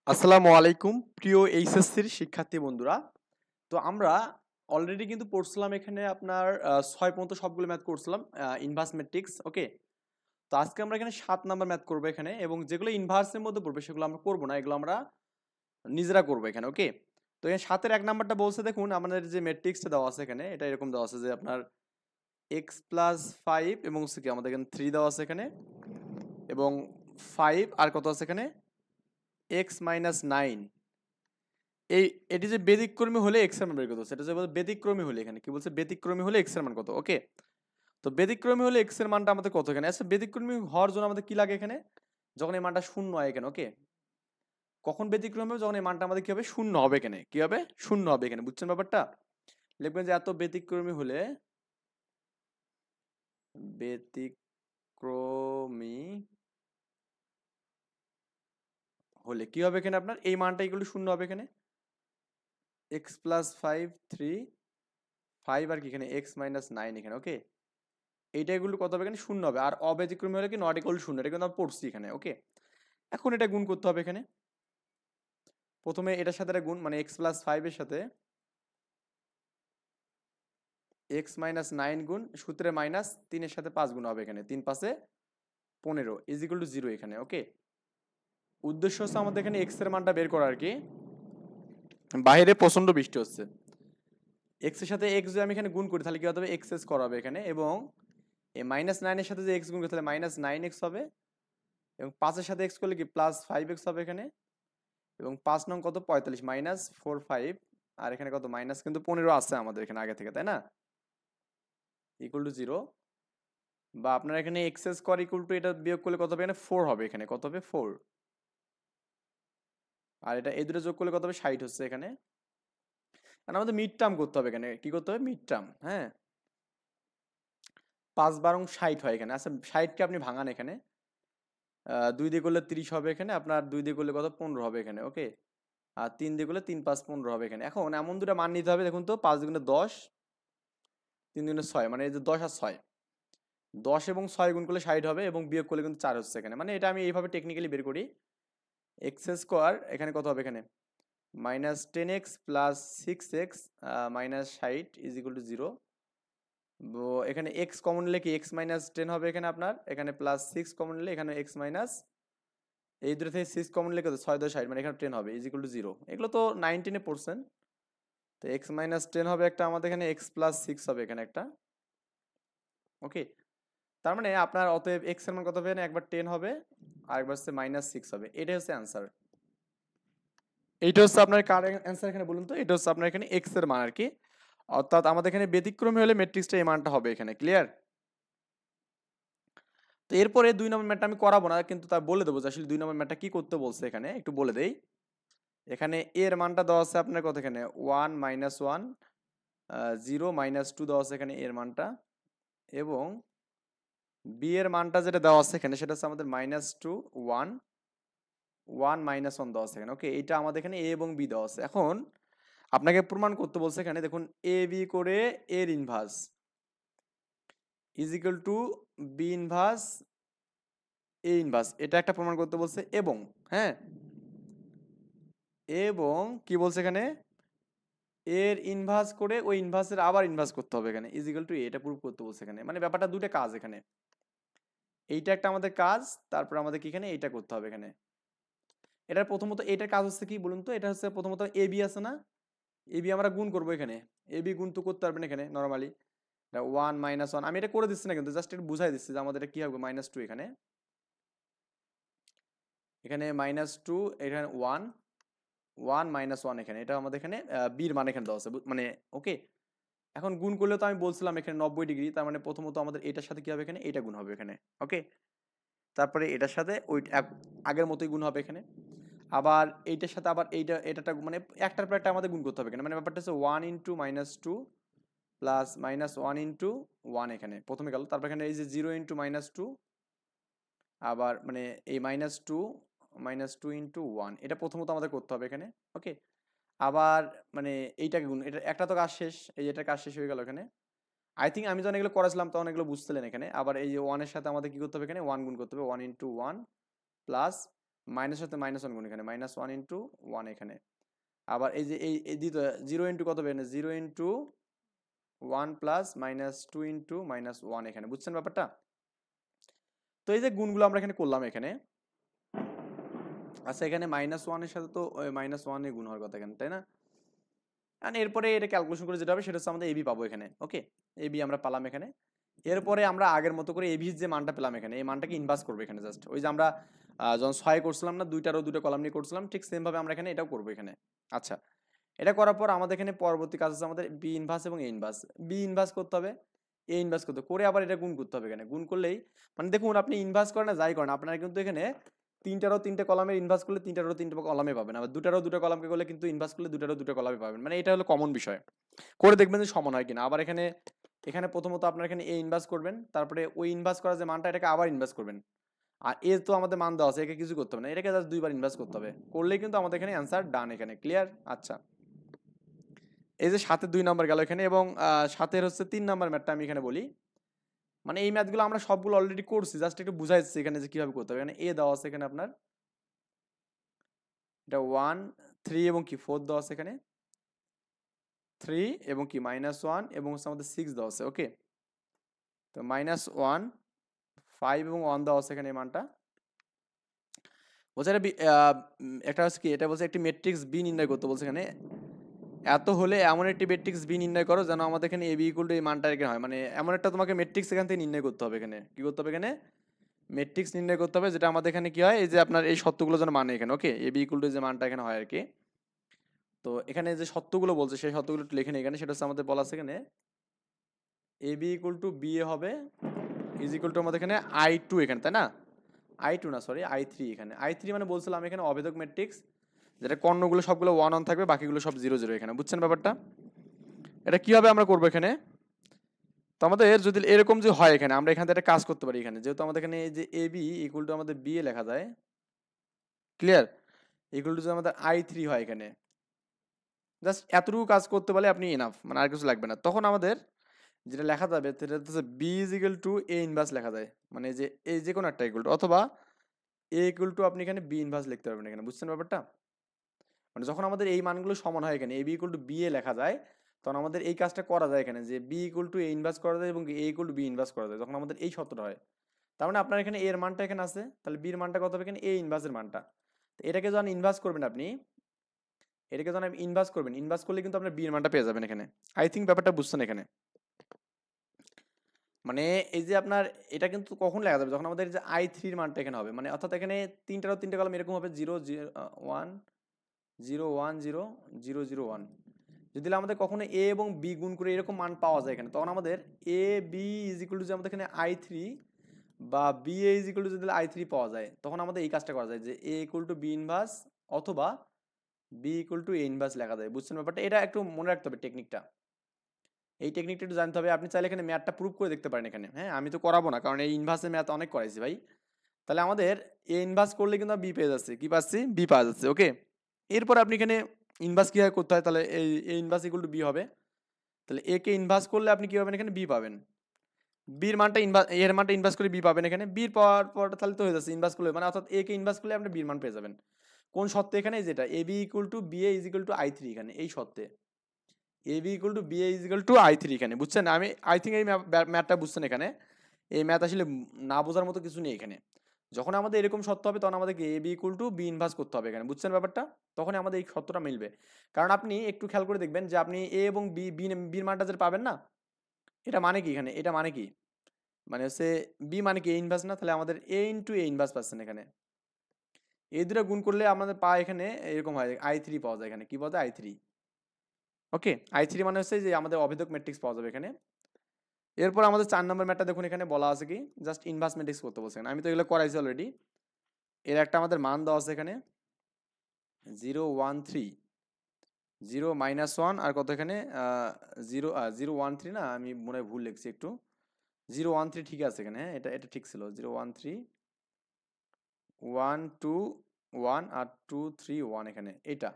আসসালামু আলাইকুম প্রিয় এইচএসসির শিক্ষার্থী বন্ধুরা। তো আমরা অলরেডি কিন্তু পড়ছিলাম এখানে আপনার ৬ পর্যন্ত সবগুলো ম্যাথ করছিলাম ইনভার্স ম্যাট্রিক্স। ওকে, তো আজকে আমরা এখানে ৭ নাম্বার ম্যাথ করবো এখানে, এবং যেগুলো ইনভার্সের মধ্যে পড়বে সেগুলো আমরা করবো না, এগুলো আমরা নিজেরা করবো এখানে। ওকে, তো এখানে ৭-এর ১ নাম্বারটা বলছে, দেখুন আমাদের যে ম্যাট্রিক্সটা দেওয়া আছে এখানে, এটা এরকম দেওয়া আছে যে আপনার এক্স প্লাস ৫ এবং হচ্ছে কি আমাদের এখানে ৩ দেওয়া আছে এখানে, এবং ৫ আর কত আছে এখানে এক্স মাইনাস ৯। এই এটি যে ব্যতিক্রমী হলে এক্স এর মান বের করতে হচ্ছে, এটা যে বলছে ব্যতিক্রমী হলে, এখানে কি বলছে ব্যতিক্রমী হলে এক্স এর মান কত। ওকে, তো ব্যতিক্রমী হলে এক্স এর মানটা আমাদের কত এখানে, আচ্ছা ব্যতিক্রমী হওয়ার জন্য আমাদের কি লাগে এখানে, যখন এই মানটা শূন্য হয় এখানে। ওকে, কখন ব্যতিক্রমী হবে, যখন এই মানটা আমাদের কি হবে শূন্য হবে এখানে, কি হবে শূন্য হবে এখানে, বুঝছেন ব্যাপারটা। লিখবেন যে এত ব্যতিক্রমী হলে, ব্যতিক্রমী হলে কি হবে এখানে আপনার এই মানটা এগুলো শূন্য হবে এখানে, এক্স প্লাস ৫ 3 5 আর কি এখানে এক্স মাইনাস ৯ এখানে। ওকে, এইটা এগুলো কত হবে এখানে শূন্য হবে, আর অব্যতিক্রমী হলে কি নট ইকুয়াল শূন্য, এটা কিন্তু আমরা পড়ছি এখানে। ওকে, এখন এটা গুণ করতে হবে এখানে, প্রথমে এটার সাথে এটা গুণ, মানে এক্স প্লাস ৫ এর সাথে এক্স মাইনাস ৯ গুণ সূত্রে মাইনাস ৩ এর সাথে ৫ গুণ হবে এখানে, ৩ 5 15 ইজ ইকুয়াল টু 0 এখানে। ওকে, উদ্দেশ্য হচ্ছে আমাদের এখানে এক্স এর মানটা বের করা আর কি। বাইরে প্রচন্ড বৃষ্টি হচ্ছে, এক্স এর সাথে এক্স যদি আমি এখানে গুণ করি তাহলে কি হবে এক্স এস করা হবে এখানে, এবং এই মাইনাস ৯ এর সাথে যে এক্স গুণ করি তাহলে মাইনাস 9x হবে, এবং ৫ এর সাথে এক্স করলে কি প্লাস 5x হবে এখানে, এবং ৫ নং কত ৪৫ মাইনাস 4 5, আর এখানে কত মাইনাস কিন্তু ১৫ আছে আমাদের এখানে আগে থেকে, তাই না, ইকুয়াল টু 0। বা আপনার এখানে এক্স স্কোয়ার ইকুয়াল টু এটা বিয়োগ করলে কত হবে এখানে 4 হবে এখানে, কত হবে 4, আর এটা এই দুটো যোগ করলে কত হবে ৬০ হচ্ছে এখানে। আর আমাদের মিড টার্ম করতে হবে এখানে, কি করতে হবে মিড টার্ম। হ্যাঁ, ৫ × ৬০ হয় এখানে। আচ্ছা ৬০কে আপনি ভাঙান এখানে, ২ দিয়ে করলে ৩০ হবে এখানে, আপনার ২ দিয়ে করলে কত ১৫ হবে এখানে। ওকে, আর ৩ দিয়ে করলে ৩ ৫ ১৫ হবে এখানে। এখন এমন দুটো মান নিতে হবে, দেখুন তো ৫ দুগুণে ১০, ৩ দুগুণে ৬, মানে এই যে ১০ আর ৬, ১০ এবং ৬ গুণ করলে ৬০ হবে, এবং বিয়োগ করলে কিন্তু ৪ হচ্ছে এখানে, মানে এটা আমি এইভাবে টেকনিক্যালি বের করি। এক্স স্কোয়ার এখানে কত হবে এখানে minus 10x plus 6x minus ৬০ is equal to 0। এখানে এক্স কমন নিলে কি এক্স মাইনাস 10 হবে এখানে আপনার, এখানে প্লাস 6 কমন নিলে এখানে এক্স মাইনাস, এই দুটো থেকে 6 কমন নিলে কত ৬ × ৬০, মানে এখানে 10 হবে ইজ ইকুয়াল টু 0। এগুলো তো 9-10-এ পড়ছেন। তো এক্স মাইনাস 10 হবে একটা আমাদের এখানে, এক্স প্লাস 6 হবে এখানে একটা। ওকে, তার মানে আপনার অতএব এক্স এর মান কত হবে না, একবার 10 হবে আর একবার হচ্ছে মাইনাস 6 হবে, এটাই হচ্ছে অ্যান্সার। এইটা হচ্ছে আপনার কার অ্যান্সার এখানে বলুন তো, এটা হচ্ছে আপনার এখানে এক্স এর মান আর কি, অর্থাৎ আমাদের এখানে ব্যতিক্রমী হলে ম্যাট্রিক্সটা এই মানটা হবে এখানে। ক্লিয়ার? তো এরপরে ২ নম্বর ম্যাথটা আমি করাবো না, কিন্তু তা বলে দেবো যে আসলে ২ নম্বর ম্যাথটা কি করতে বলছে এখানে, একটু বলে দেই। এখানে এর মানটা দেওয়া আছে আপনার কত এখানে 1 মাইনাস 1 0 মাইনাস 2 দেওয়া আছে এখানে এর মানটা, এবং বি এর মানটা যেটা দেওয়া আছে এখানে সেটা হচ্ছে আমাদের -2 1 1 মাইনাস 1 দেওয়া আছে এখানে। ওকে, এইটা আমাদের এখানে এ এবং বি দেওয়া আছে। এখন আপনাকে প্রমাণ করতে বলছে এখানে, দেখুন এ বি করে এর inverse is equal to B inverse A inverse, এটা একটা প্রমাণ করতে বলছে, এবং হ্যাঁ, এবং কি বলছে এখানে এর ইনভার্স করে ওই ইনভার্সের আবার ইনভার্স করতে হবে এখানে ইজ ইকুয়াল টু এটা প্রুফ করতে বলছে এখানে, মানে ব্যাপারটা দুটো কাজ এখানে, এইটা একটা আমাদের কাজ, তারপর আমাদের কি এখানে এইটা করতে হবে এখানে। এটার প্রথমত এটার কাজ হচ্ছে কি বলুন তো, এটা হচ্ছে প্রথমত এ বি আছে না, এ বি আমরা গুণ করবো এখানে, এ বি গুণ তো করতে পারবেন এখানে নর্মালি, 1 মাইনাস 1 আমি এটা করে দিচ্ছি না কিন্তু, জাস্ট একটু বুঝাই দিচ্ছি যে আমাদের এটা কি হবে -2 এখানে, এখানে -2 এখানে 1 1 মাইনাস 1 এখানে, এটা আমাদের এখানে বির মান এখানে দেওয়া আছে মানে। ওকে, এখন গুণ করলে তো আমি বলছিলাম এখানে 90 ডিগ্রি, তার মানে প্রথমত আমাদের এটার সাথে কি হবে এখানে এটা গুণ হবে এখানে। ওকে, তারপরে এটার সাথে ওই আগের মতোই গুণ হবে এখানে, আবার এইটার সাথে আবার এটাটা মানে একটার পর একটা আমাদের গুণ করতে হবে এখানে, মানে ব্যাপারটা হচ্ছে 1 ইন্টু -2 প্লাস -1 ইন্টু 1 এখানে প্রথমে গেল, তারপর এখানে এই যে 0 ইন্টু -2, আবার মানে এই -2 ইন্টু 1, এটা প্রথমত আমাদের করতে হবে এখানে। ওকে, আবার মানে এইটাকে গুণ, এটা একটা তো কাজ শেষ, এই এটার কাজ শেষ হয়ে গেল এখানে। আই থিঙ্ক আমি যখন এগুলো করেছিলাম তখন এগুলো বুঝছিলেন এখানে। আবার এই যে 1 এর সাথে আমাদের কি করতে হবে এখানে 1 গুণ করতে হবে, 1 ইন্টু 1 প্লাস মাইনাস সাথে -1 গুণ এখানে -1 ইন্টু 1 এখানে। আবার এই যে এই দ্বিতীয় 0 ইন্টু কত বের 0 ইন্টু 1 প্লাস -2 ইন্টু -1 এখানে, বুঝছেন ব্যাপারটা? তো এই যে গুণগুলো আমরা এখানে করলাম এখানে, আচ্ছা এখানে -1 এর সাথে তো -1 এ গুণ হওয়ার কথা এখানে, তাই না? আর এরপরে এটা ক্যালকুলেশন করে যেটা হবে সেটা হচ্ছে আমাদের এবি পাবো এখানে, ওকে? এবি আমরা পালাম এখানে। এরপরে আমরা আগের মতো করে এবির যে মানটা পেলাম এখানে, এই মানটাকে ইনভার্স করবো এখানে জাস্ট। ওই যে আমরা যখন 6 করছিলাম না, দুইটারও দুটো কলাম নিয়ে করছিলাম, ঠিক সেম ভাবে আমরা এখানে এটাও করবো এখানে। আচ্ছা, এটা করার পর আমাদের এখানে পরবর্তী কাজ হচ্ছে আমাদের বি ইনভার্স এবং এ ইনভার্স। বি ইনভার্স করতে হবে, এ ইনভার্স করতে হবে। করে আবার এটা গুণ করতে হবে এখানে। গুণ করলেই মানে দেখুন আপনি ইনভার্স করেন না যাই করেন, আপনারা কিন্তু এখানে তিনটারও তিনটে কলামের ইনভার্স করলে তিনটারও তিনটে কলামে পাবেন। আবার দুটারও দুটো কলামকে করলে কিন্তু ইনভার্স করলে দুটারও দুটো কলামে পাবেন। মানে এটা হলো কমন বিষয়। করে দেখবেন যে সমান হয় কিনা। আবার এখানে এখানে প্রথমত আপনার এখানে এ ইনভার্স করবেন, তারপরে ওই ইনভার্স করা যে মানটা এটাকে আবার ইনভার্স করবেন। আর এ তো আমাদের মান দেওয়া আছে, একে কিছু করতে হবে না, এটাকে জাস্ট দুইবার ইনভার্স করতে হবে। করলেই কিন্তু আমাদের এখানে অ্যান্সার ডান এখানে, ক্লিয়ার? আচ্ছা, এই যে 7 2 নাম্বার গেল এখানে, এবং 7 হচ্ছে 3 নাম্বার ম্যাথটা আমি এখানে বলি। মানে এই ম্যাথগুলো আমরা সবগুলো অলরেডি করছি, জাস্ট একটু বুঝাই যাচ্ছে এখানে যে কিভাবে করতে হবে। এখানে এ দেওয়া আছে এখানে আপনার, এটা 1 3 এবং কি 4 দেওয়া আছে এখানে, 3 এবং কি -1 এবং হচ্ছে আমাদের 6 দেওয়া আছে, ওকে? তো -1 5 এবং 1 দেওয়া আছে এখানে এই মানটা। বলছে একটা হচ্ছে কি, এটা বলছে একটি ম্যাট্রিক্স বি নির্ণয় করতে বলছে এখানে। এত হলে এমন একটি ম্যাট্রিক্স বি নির্ণয় করো যেন আমাদের এখানে এ বি ইকুয়াল টু এই মানটা এখানে হয়। মানে এমন একটা তোমাকে ম্যাট্রিক্স এখান থেকে নির্ণয় করতে হবে এখানে। কি করতে হবে এখানে? ম্যাট্রিক্স নির্ণয় করতে হবে, যেটা আমাদের এখানে কি হয়, এই যে আপনার এই সত্যগুলো যেন মানে এখানে, ওকে? এ বি ইকুয়াল টু যে মানটা এখানে হয় আর কি। তো এখানে যে সত্যগুলো বলছে সেই সত্যগুলো একটু লিখে নিই এখানে। সেটা হচ্ছে আমাদের বলা আছে এখানে A B equal to B এ হবে ইজ ইকুয়াল টু আমাদের এখানে I2 এখানে, তাই না? I2 না, সরি I3 এখানে। I3 মানে বলছিলাম এখানে অভেদক ম্যাট্রিক্স, যেটা কর্ণগুলো সবগুলো 1 1 থাকবে, বাকিগুলো সব 0 0 এখানে, বুঝছেন ব্যাপারটা? এটা কিভাবে আমরা করবো এখানে? তো আমাদের যদি এরকম যে হয় এখানে, আমরা এখান থেকে একটা কাজ করতে পারি এখানে, যেহেতু আমাদের এখানে এই যে এ বি ইকুয়াল টু আমাদের বি এ লেখা যায়, ক্লিয়ার? ইকুয়াল টু যদি আমাদের I3 হয় এখানে, জাস্ট এতটুকু কাজ করতে পারলে আপনি এনাফ, মানে আর কিছু লাগবে না। তখন আমাদের যেটা লেখা যাবে সেটা হচ্ছে B is equal to A inverse লেখা যায়, মানে যে এই যে কোনো একটা ইকুয়াল টু, অথবা এ ইকুয়াল টু আপনি এখানে বি ইনভার্স লিখতে পারবেন এখানে, বুঝছেন ব্যাপারটা? মানে যখন আমাদের এই মানগুলো সমান হয় এখানে, A B equal to B এ লেখা যায়, তখন আমাদের এই কাজটা করা যায় এখানে, যে B equal to A inverse করা যায় এবং A equal to B inverse করা যায়, তখন আমাদের এই সত্যটা হয়। তার মানে আপনার এখানে এর মানটা এখানে আছে, তাহলে বির মানটা কত হবে এখানে, এ ইনভার্সের মানটা। তো এটাকে যখন ইনভার্স করবেন আপনি, এটাকে যখন আপনি ইনভার্স করবেন, ইনভার্স করলে কিন্তু আপনার বির মানটা পেয়ে যাবেন এখানে। আই থিঙ্ক ব্যাপারটা বুঝছেন এখানে। মানে এই যে আপনার এটা কিন্তু কখন লেখা যাবে, যখন আমাদের যে I3 এর মানটা এখানে হবে, মানে অর্থাৎ এখানে তিনটারও তিনটা কলাম এরকম হবে 0 0 1 0 1 0 0 0 1। যদি আমাদের কখনো এ এবং বি গুণ করে এরকম মান পাওয়া যায় এখানে, তখন আমাদের A B is equal to যে আমাদের এখানে I3 বা B A is equal to যদি I3 পাওয়া যায়, তখন আমাদের এই কাজটা করা যায় যে A equal to B inverse অথবা B equal to A inverse লেখা যায়, বুঝছেন ব্যাপারটা? এটা একটু মনে রাখতে হবে টেকনিকটা। এই টেকনিকটা একটু জানতে হবে। আপনি চাইলে এখানে ম্যাথটা প্রুফ করে দেখতে পারেন এখানে, হ্যাঁ? আমি তো করাবো না, কারণ এই ইনভার্সের ম্যাথ অনেক করাইছি ভাই। তাহলে আমাদের এ ইনভার্স করলে কিন্তু বি পেয়ে যাচ্ছে, কি পাচ্ছি, বি পাওয়া যাচ্ছে, ওকে? এরপর আপনি এখানে ইনভার্স কিভাবে করতে হয়, তাহলে এই এ ইনভার্স ইকুয়াল টু বি হবে। তাহলে এ কে ইনভার্স করলে আপনি কি পাবেন এখানে, বি পাবেন। বির মানটা এর মানটা ইনভার্স করে বি পাবেন এখানে। বির পাওয়ার পর তাহলে তো হয়ে যাচ্ছে ইনভার্স করলে, মানে অর্থাৎ এ কে ইনভার্স করলে আপনি বির মান পেয়ে যাবেন। কোন শর্তে এখানে, যেটা A B equal to B A is equal to I3 এখানে, এই শর্তে A B equal to B A is equal to I3 এখানে, বুঝছেন? আমি আই থিঙ্ক এই ম্যাথটা বুঝছেন এখানে। এই ম্যাথ আসলে না বোঝার মতো কিছু নেই এখানে। যখন আমাদের এরকম সত্য হবে, তখন আমাদেরকে A B equal to B inverse করতে হবে এখানে, বুঝছেন ব্যাপারটা? তখনই আমাদের এই সত্যটা মিলবে। কারণ আপনি একটু খেয়াল করে দেখবেন যে আপনি এ এবং বির মানটা যেটা পাবেন না, এটা মানে কি এখানে, এটা মানে কি, মানে হচ্ছে বি মানে কি এ ইনভার্স না, তাহলে আমাদের এ ইন্টু এ ইনভার্স পাচ্ছেন এখানে। এই দুটো গুণ করলে আমাদের পায় এখানে এরকম হয়, I3 পাওয়া যায় এখানে, কি পাওয়া যায়, I3, ওকে? I3 মানে হচ্ছে যে আমাদের অভেদক ম্যাট্রিক্স পাওয়া যাবে এখানে। এরপর আমাদের 4 নম্বর ম্যাটটা দেখুন, এখানে বলা আছে কি, জাস্ট ইনভার্স ম্যাট্রিক্স করতে বলছে। আমি তো এগুলো করাইছি অলরেডি। এর একটা আমাদের মান দেওয়া আছে এখানে 0 1 3 0 -1 আর কত এখানে 0 0 1 3 না, আমি মনে হয় ভুল লিখছি একটু। 0 1 3 ঠিক আছে এখানে, হ্যাঁ? এটা এটা ঠিক ছিল, 0 1 3 1 2 1 আর 2 3 1 এখানে, এটা।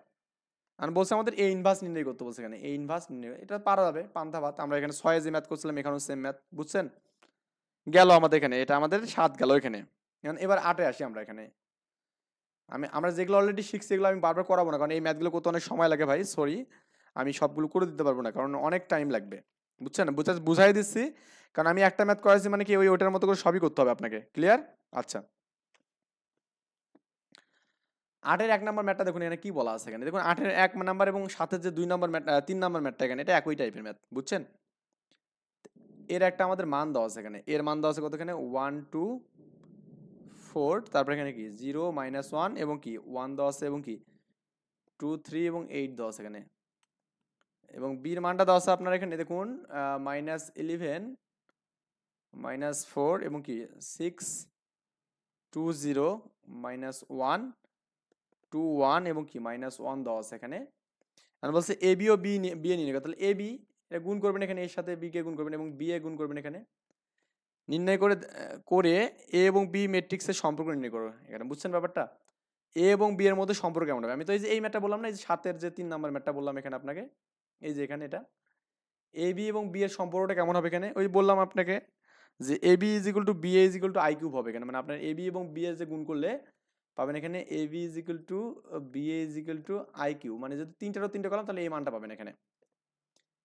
আর বলছে আমাদের এ ইনভার্স নির্ণয় করতে বলছে এখানে, এ ইনভার্স নির্ণয়, এটা পারা যাবে পান্তা ভাত। আমরা এখানে 6 যে ম্যাথ করছিলাম, এখানেও সেম ম্যাথ, বুঝছেন? গেল আমাদের এখানে, এটা আমাদের 7 গেল এখানে। এখন এবার 8 এ আসি আমরা এখানে। আমরা যেগুলো অলরেডি শিখছি এগুলো আমি বারবার করাবো না, কারণ এই ম্যাথগুলো করতে অনেক সময় লাগে ভাই, সরি আমি সবগুলো করে দিতে পারবো না, কারণ অনেক টাইম লাগবে, বুঝছেন? বুঝাই দিচ্ছি, কারণ আমি একটা ম্যাথ করাইছি মানে কি ওইটার মতো করে সবই করতে হবে আপনাকে, ক্লিয়ার? আচ্ছা, 8-এর 1 নম্বর ম্যাথটা দেখুন এখানে কি বলা আছে, এখানে দেখুন 8-এর 1 নাম্বার এবং 7-এর যে 2 নম্বর ম্যাথ 3 নম্বর ম্যাথটা এখানে এটা একই টাইপের ম্যাথ, বুঝছেন? এর একটা আমাদের মান দেওয়া আছে এখানে, এর মান দেওয়া আছে কত এখানে 1 2 4, তারপর এখানে কি 0 -1 এবং কি 1 দেওয়া আছে এবং কি 2 3 এবং 8 দেওয়া আছে এখানে, এবং বির মানটা দেওয়া আছে আপনার এখানে দেখুন -11 -4 এবং কি 6 2 0 -1 2 1 এবং কি -1 দেওয়া আছে এখানে। আর বলছে A B O B B A নির্ণয় করতে, তাহলে এ বি এটা গুণ করবেন এখানে, এর সাথে বি কে গুণ করবেন এবং বি এ গুণ করবেন এখানে, নির্ণয় করে এ এবং বি ম্যাট্রিক্সের সম্পর্ক নির্ণয় করো এখানে, বুঝছেন ব্যাপারটা? এ এবং বি এর মধ্যে সম্পর্ক কেমন হবে? আমি তো এই যে এই ম্যাটটা বললাম না, এই যে 7-এর যে 3 নাম্বার ম্যাটটা বললাম এখানে আপনাকে, এই যে এখানে এটা এ বি এবং বি এর সম্পর্কটা কেমন হবে এখানে, ওই বললাম আপনাকে যে A B is equal to B A is equal to I cube হবে এখানে, মানে আপনার এ বি এবং বি এর যে গুণ করলে পাবেন এখানে A B is equal to B A is equal to I cube, মানে যদি তিনটারও তিনটা করলাম তাহলে এই মানটা পাবেন এখানে।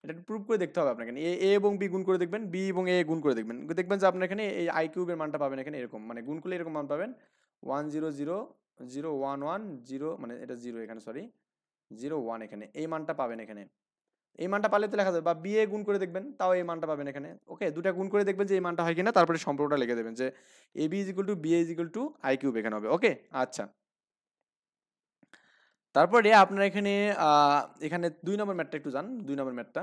এটা একটু প্রুভ করে দেখতে হবে আপনাকে, এ এ এবং বি গুণ করে দেখবেন, বি এবং এ গুণ করে দেখবেন, দেখবেন যে আপনার এখানে এই আই কিউবের মানটা পাবেন এখানে এরকম, মানে গুণ করলে এরকম মান পাবেন 1 0 0 0 1 1 0, মানে এটা 0 এখানে, সরি 0 1 এখানে এই মানটা পাবেন এখানে। এই মানটা পারলে তো লেখা যাবে, বা বি এ গুণ করে দেখবেন তাও এই মানটা পাবেন এখানে, ওকে? দুটা গুণ করে দেখবেন যে এই মানটা হয় কিনা, তারপরে সম্পর্কটা লিখে দেবেন যে A B is equal to B A is equal to I cube এখানে হবে, ওকে? আচ্ছা, তারপরে আপনার এখানে এখানে 2 নম্বর ম্যাথটা একটু যান, 2 নম্বর ম্যাথটা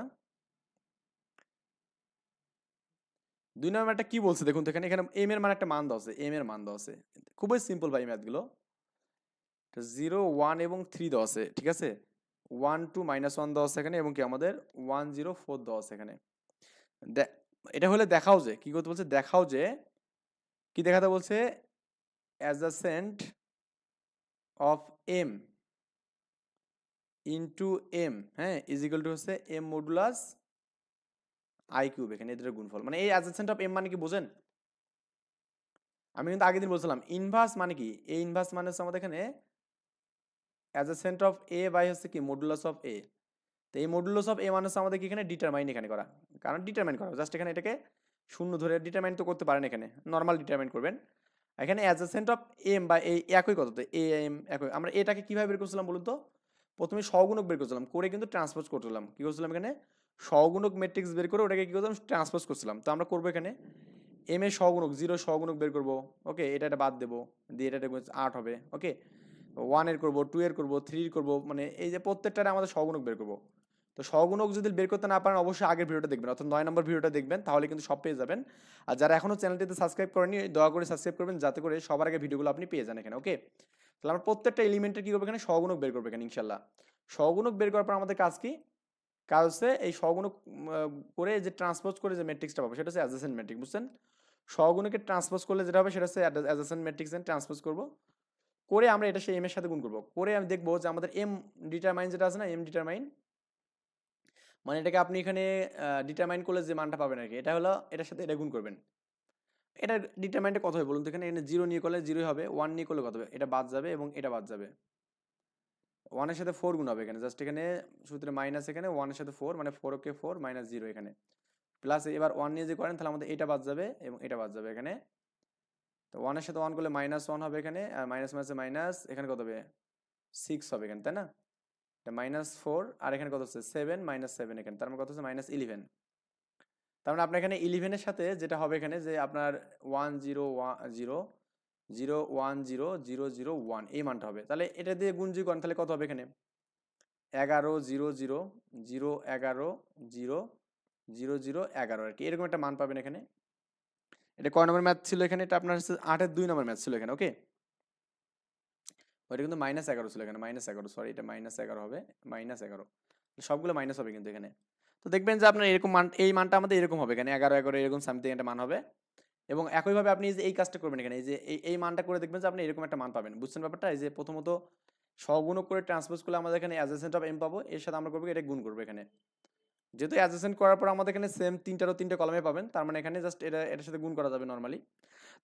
2 নম্বর ম্যাথটা কি বলছে দেখুন তো, এখানে এখানে এম এর মান একটা মান দেওয়া আছে, এম এর মান দেওয়া আছে, খুবই সিম্পল ভাই ম্যাথগুলো, 0 1 এবং 3 দেওয়া আছে, ঠিক আছে? 1 2 -1 দেওয়া আছে এখানে এবং কি আমাদের 1 0 4 দেওয়া আছে এখানে। এটা হলে দেখাও যে কি করতে বলছে, দেখাও যে কি দেখাতে বলছে, adjacent of M into M, হ্যাঁ, ইজ ইকুয়াল টু হচ্ছে এম মডুলাস আই কিউব এখানে, এদের গুণফল, মানে এই অ্যাডজাসেন্ট অফ এম মানে কি বোঝেন? আমি কিন্তু আগের দিন বলছিলাম ইনভার্স মানে কি, এই ইনভার্স মানে হচ্ছে আমাদের এখানে অ্যাডজাসেন্ট অফ এ বাই হচ্ছে কি মডুলাস অফ এ। তো এই মডুলাস অফ এ মানে হচ্ছে আমাদের কি এখানে ডিটারমাইন এখানে করা, কারণ ডিটারমাইন করা জাস্ট এখানে এটাকে শূন্য ধরে ডিটারমাইন তো করতে পারেন, এখানে নর্মাল ডিটারমাইন করবেন, এখানে অ্যাডজাসেন্ট অফ এম বা এই একই কত, তো এ এম একই, আমরা এটাকে কিভাবে বের করছিলাম বলুন তো? প্রথমে সহগুণক বের করছিলাম, করে কিন্তু ট্রান্সপোজ করছিলাম, কি করছিলাম এখানে সহগুণক ম্যাট্রিক্স বের করে ওটাকে কি করছিলাম ট্রান্সপোজ করছিলাম। তো আমরা করবো এখানে এম এর সহগুণক 0 সহগুণক বের করবো, ওকে? এটা বাদ দেবো, দিয়ে এটা 8 হবে, ওকে? 1 এর করবো, 2 এর করবো, 3 এর করবো, মানে এই যে প্রত্যেকটারে আমাদের সহগুণক বের করবো। তো সহগুণক যদি বের করতে না পারেন অবশ্যই আগের ভিডিওটা দেখবেন, অর্থাৎ 9 নম্বর ভিডিওটা দেখবেন, তাহলে কিন্তু সব পেয়ে যাবেন। আর যারা এখনো চ্যানেলটিতে সাবস্ক্রাইব করেনি দয়া করে সাবস্ক্রাইব করবেন, যাতে করে সবার আগে ভিডিওগুলো আপনি পেয়ে যান এখানে, ওকে? তাহলে আমরা প্রত্যেকটা এলিমেন্টের কি করবো এখানে সহগুণক বের করবো এখানে ইনশাল্লাহ। সহগুণক বের করার পর আমাদের কাজ কি? কাজ হচ্ছে এই সহগুণক করে যে ট্রান্সপোজ করে যে ম্যাট্রিক্সটা পাবো সেটা হচ্ছে অ্যাডজেসেন্ট ম্যাট্রিক্স, বুঝছেন? সহগুণকে ট্রান্সপোজ করলে যেটা হবে সেটা হচ্ছে অ্যাডজেসেন্ট ম্যাট্রিক্স ট্রান্সপোজ করবো, করে আমরা এটা সেই এম এর সাথে গুণ করবো, করে আমি দেখবো যে আমাদের এম ডিটারমাইন যেটা আছে না, এম ডিটারমাইন মানে এটাকে আপনি এখানে ডিটারমাইন করলে যে মানটা পাবেন আর কি, এটা হলো এটার সাথে এটা গুণ করবেন। এটা ডিটারমাইনটা কত হবে বলুন তো? এখানে 0 নিয়ে করলে 0 হবে, 1 নিয়ে করলে কত হবে? এটা বাদ যাবে এবং এটা বাদ যাবে, 1 এর সাথে 4 গুণ হবে এখানে, জাস্ট এখানে সূত্রে মাইনাস, এখানে 1 এর সাথে 4 মানে 4 কে 4 -0 এখানে প্লাস, এবার 1 নিয়ে যে করেন তাহলে আমাদের এটা বাদ যাবে এবং এটা বাদ যাবে এখানে। তো 1 এর সাথে 1 করলে -1 হবে এখানে, আর মাইনাস মাইনাসে মাইনাস, এখানে কত হবে 6 হবে এখানে, তাই না? এটা -4 আর এখানে কত হচ্ছে 7 -7 এখানে, তার মানে কত হচ্ছে -11। তার মানে আপনার এখানে 11 এর সাথে যেটা হবে এখানে যে আপনার 1 0 0 0 1 0 0 0 1 এই মানটা হবে, তাহলে এটা দিয়ে গুণ যদি করেন তাহলে কত হবে এখানে 11 0 0 0 11 0 0 0 11 আর কি, এরকম একটা মান পাবেন এখানে। এটা কয় নম্বর ম্যাথ ছিল এখানে? এটা আপনার হচ্ছে 8-এর 2 নম্বর ম্যাথ ছিল এখানে, ওকে? ওইটা কিন্তু -11 ছিল এখানে, -11, সরি এটা -11 হবে, -11 সবগুলো মাইনাস হবে কিন্তু এখানে। তো দেখবেন যে আপনার এরকম মান, এই মানটা আমাদের এরকম হবে এখানে 11 11 এরকম সামথিং একটা মান হবে, এবং একইভাবে আপনি এই কাজটা করবেন এখানে, এই যে এই মানটা করে দেখবেন যে আপনি এরকম একটা মান পাবেন, বুঝছেন ব্যাপারটা? এই যে প্রথমত সহগুণক করে ট্রান্সপোজ করলে আমাদের এখানে অ্যাডজেসেন্ট অফ এম পাবো, এর সাথে আমরা করবো এটা গুণ করবো এখানে, যেহেতু অ্যাডজেসেন্ট করার পর আমাদের এখানে সেম তিনটারও তিনটে কলমে পাবেন, তার মানে এখানে জাস্ট এটার সাথে গুণ করা যাবে নর্মালি।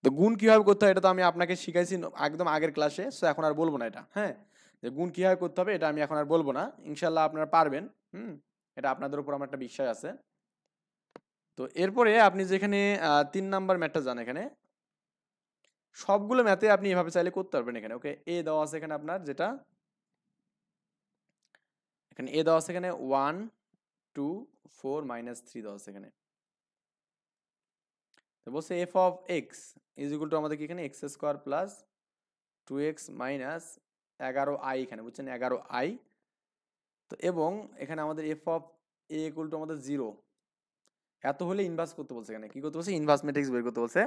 তো গুণ কিভাবে করতে হয় এটা তো আমি আপনাকে শিখাইছি একদম আগের ক্লাসে, সো এখন আর বলবো না এটা। হ্যাঁ, যে গুণ কিভাবে করতে হবে এটা আমি এখন আর বলবো না, ইনশাল্লাহ আপনারা পারবেন। হুম, এটা আপনাদের উপর আমার একটা বিশ্বাস আছে। তো এরপরে আপনি যেখানে 3 নাম্বার ম্যাথটা যান, এখানে সবগুলো ম্যাথে আপনি এভাবে চাইলে করতে পারবেন। এখানে ওকে এ দেওয়া আছে, এখানে আপনার যেটা এখানে এ দেওয়া আছে, এখানে 1 2 4 -3 দেওয়া আছে এখানে। তো বলছে F of x is equal two আমাদের কি এখানে x square plus 2x minus 11i, এখানে বুঝছেন 11i। তো এবং এখানে আমাদের F of A equal two আমাদের 0, এত হলে ইনভার্স করতে বলছে। এখানে কি করতে বলছে? ইনভার্স ম্যাট্রিক্স বের করতে বলছে।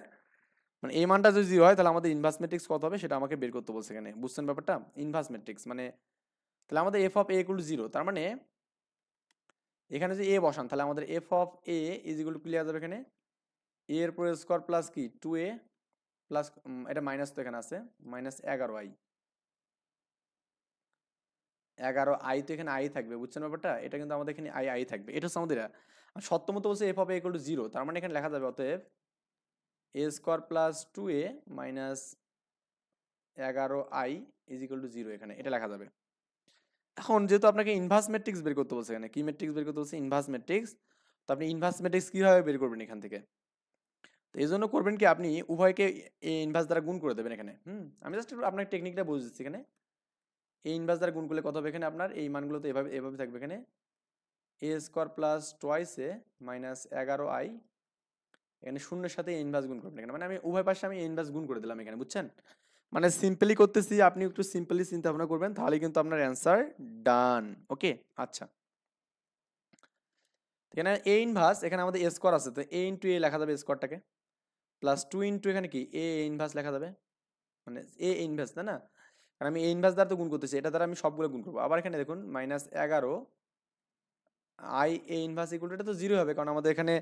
মানে এই মানটা যদি 0 হয় তাহলে আমাদের ইনভার্স ম্যাট্রিক্স কত হবে সেটা আমাকে বের করতে বলছে এখানে। বুঝছেন ব্যাপারটা? ইনভার্স ম্যাট্রিক্স মানে তাহলে আমাদের F of A equal to 0, তার মানে এখানে যে এ বসান তাহলে আমাদের F of A is equal two clear যাবে এখানে এ এর পরে স্কোয়ার প্লাস কি 2a প্লাস এটা মাইনাস তো এখানে আছে মাইনাস 11i, 11i তো এখানে আই থাকবে। বুঝছেন ব্যাপারটা? এটা কিন্তু আমাদের এখানে আই থাকবে। এটা হচ্ছে আমাদের সত্যমত বলছে F of A equal to 0, তার মানে এখানে লেখা যাবে অতএব A square plus 2a minus 11i is equal to 0, এখানে এটা লেখা যাবে। এখন যেহেতু আপনাকে ইনভার্স ম্যাট্রিক্স বের করতে বলছে, এখানে কি ম্যাট্রিক্স বের করতে বলছে? Inverse matrix. তো আপনি ইনভার্স ম্যাট্রিক্স কিভাবে বের করবেন এখান থেকে? তো এই জন্য করবেন কি, আপনি উভয়কে এ ইনভার্স দ্বারা গুণ করে দেবেন এখানে। আমি জাস্ট আপনাকে টেকনিকটা বুঝে দিচ্ছি। এখানে এ ইনভার্স দ্বারা গুণ করলে কত হবে? এখানে আপনার এই মানগুলো তো এভাবে এভাবে থাকবে। এখানে এ স্কোয়ার প্লাস টোয়াইস এ মাইনাস 11i, এখানে শূন্যের সাথে ইনভার্স গুণ করবেন এখানে। মানে আমি উভয় পাশে আমি ইনভার্স গুণ করে দিলাম এখানে। বুঝছেন? মানে সিম্পলি করতেছি, আপনি একটু সিম্পলি চিন্তা ভাবনা করবেন, তাহলে কিন্তু আপনার অ্যান্সার ডান। ওকে, আচ্ছা। এখানে এ ইনভার্স, এখানে আমাদের এ স্কোয়ার আছে, তো এ ইন্টু এ লেখা যাবে স্কোয়ারটাকে, প্লাস 2 ইন্টু এখানে কি এ ইনভার্স লেখা যাবে, মানে এ ইনভার্স, তাই না? কারণ আমি এ ইনভার্স দ্বারা তো গুণ করতেছি, এটা দ্বারা আমি সবগুলো গুণ করবো। আবার এখানে দেখুন minus 11 I A inverse equal two, এটা তো 0 হবে, কারণ আমাদের এখানে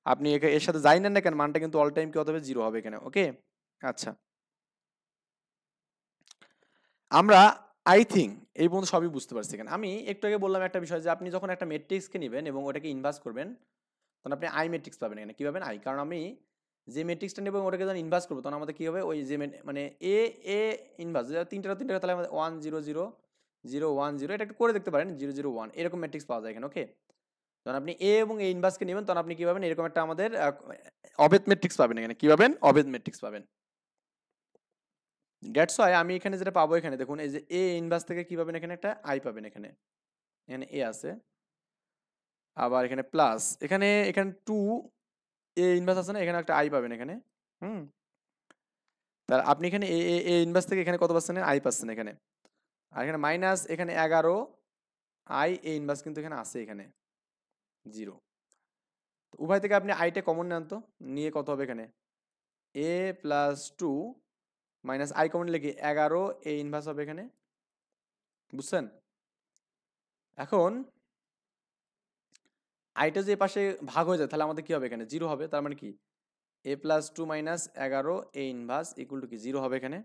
আপনি এর সাথে যাই নেন না কেন মানটা কিন্তু অল টাইম কি হতে হবে? 0 হবে এখানে। ওকে, আচ্ছা। আমরা আই থিঙ্ক এই পর্যন্ত সবই বুঝতে পারছি। এখানে আমি একটু আগে বললাম একটা বিষয়, যে আপনি যখন একটা ম্যাট্রিক্সকে নেবেন এবং ওটাকে ইনভার্স করবেন তখন আপনি আই ম্যাট্রিক্স পাবেন। এখানে কি পাবেন? আই। কারণ আমি যে ম্যাট্রিক্সটা নেব ওটাকে যখন ইনভার্স করবো তখন আমাদের কি হবে? ওই যে মানে এ এ ইনভার্স তিনটা তাহলে আমাদের 1 0 0 0 1 0, এটা একটু করে দেখতে পারেন, 0 0 1 এরকম ম্যাট্রিক্স পাওয়া যায় এখানে। ওকে, যখন আপনি এ এবং এ ইনভার্সকে নেবেন তখন আপনি কি পাবেন? এরকম একটা আমাদের অবেদ ম্যাট্রিক্স পাবেন এখানে। কি পাবেন? অবেদ ম্যাট্রিক্স পাবেন। দ্যাটস ওয়াই আমি এখানে যেটা পাবো, এখানে দেখুন এই যে এ ইনভার্স থেকে কি পাবেন? এখানে একটা আই পাবেন। এখানে এখানে এ আছে, আবার এখানে প্লাস এখানে এখানে 2 এ ইনভার্স আছে না, এখানে একটা আই পাবেন এখানে। হুম, তার আপনি এখানে এ এ এ ইনভার্স থেকে এখানে কত পাচ্ছেন? আই পাচ্ছেন এখানে। আর এখানে মাইনাস এখানে 11 আই এ ইনভার্স কিন্তু এখানে আছে এখানে 0। উভয় থেকে আপনি আইটা কমন নেন, তো নিয়ে কত হবে? এখানে এ প্লাস 2 মাইনাস আই কমন লিখে 11 এ ইনভার্স হবে এখানে। বুঝছেন? এখন আইটা যে পাশে ভাগ হয়ে যায় তাহলে আমাদের কি হবে? এখানে 0 হবে, তার মানে কি A plus 2 minus 11 A inverse equal to কি 0 হবে এখানে।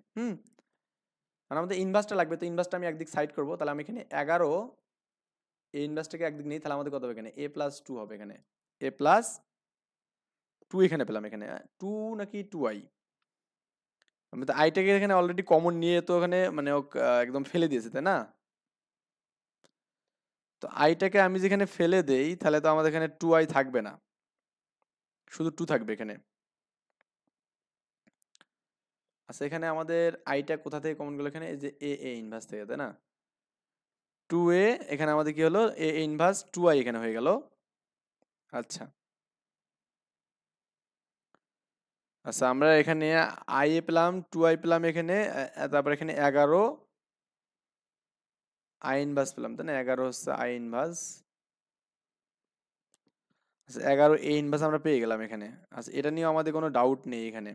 আর আমাদের ইনভার্সটা লাগবে, তো ইনভার্সটা আমি একদিক সাইড করবো, তাহলে আমি এখানে 11 এ ইনভার্সটাকে একদিক নিই, তাহলে আমাদের কত হবে? এখানে এ প্লাস 2 হবে এখানে। এ প্লাস 2 এখানে পেলাম, এখানে 2 নাকি 2i, আমি তো আইটাকে এখানে অলরেডি কমন নিয়ে তো এখানে মানে একদম ফেলে দিয়েছে, তাই না? তো আইটাকে আমি যেখানে ফেলে দেই তাহলে তো আমাদের এখানে 2i থাকবে না, শুধু 2 থাকবে এখানে। আচ্ছা, এখানে আমাদের আইটা কোথা থেকে কমন গেল? এখানে এই যে এ এ ইনভার্স থেকে, তাই না? 2a, এখানে আমাদের কি হলো? এ ইনভার্স 2i এখানে হয়ে গেল। আচ্ছা আচ্ছা, আমরা এখানে আই এ পেলাম 2i পেলাম এখানে, তারপর এখানে 11 আই ইনভার্স পেলাম, তাই না? 11 হচ্ছে আই ইনভার্স। আচ্ছা, 11 এ ইনভার্স আমরা পেয়ে গেলাম এখানে। আচ্ছা, এটা নিয়ে আমাদের কোনো ডাউট নেই এখানে।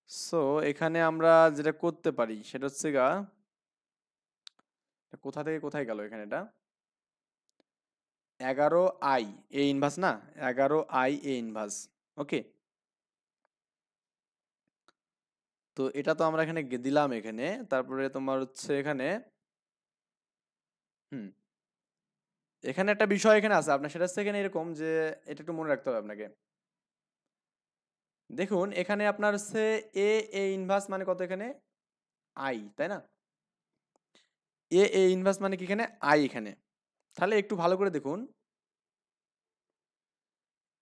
সো এখানে আমরা যেটা করতে পারি সেটা হচ্ছে কোথা থেকে কোথায় গেল এখানে? এটা 11i এ ইনভার্স না, 11i এ ইনভার্স। ওকে, তো এটা তো আমরা এখানে দিলাম এখানে, তারপরে তোমার হচ্ছে এখানে হুম এখানে একটা বিষয় এখানে আছে আপনার, সেটা হচ্ছে এখানে এরকম যে এটা একটু মনে রাখতে হবে আপনাকে। দেখুন এখানে আপনার হচ্ছে এ ইনভার্স মানে কত এখানে আই, তাই না? এ ইনভার্স মানে কি এখানে আই এখানে। তাহলে একটু ভালো করে দেখুন,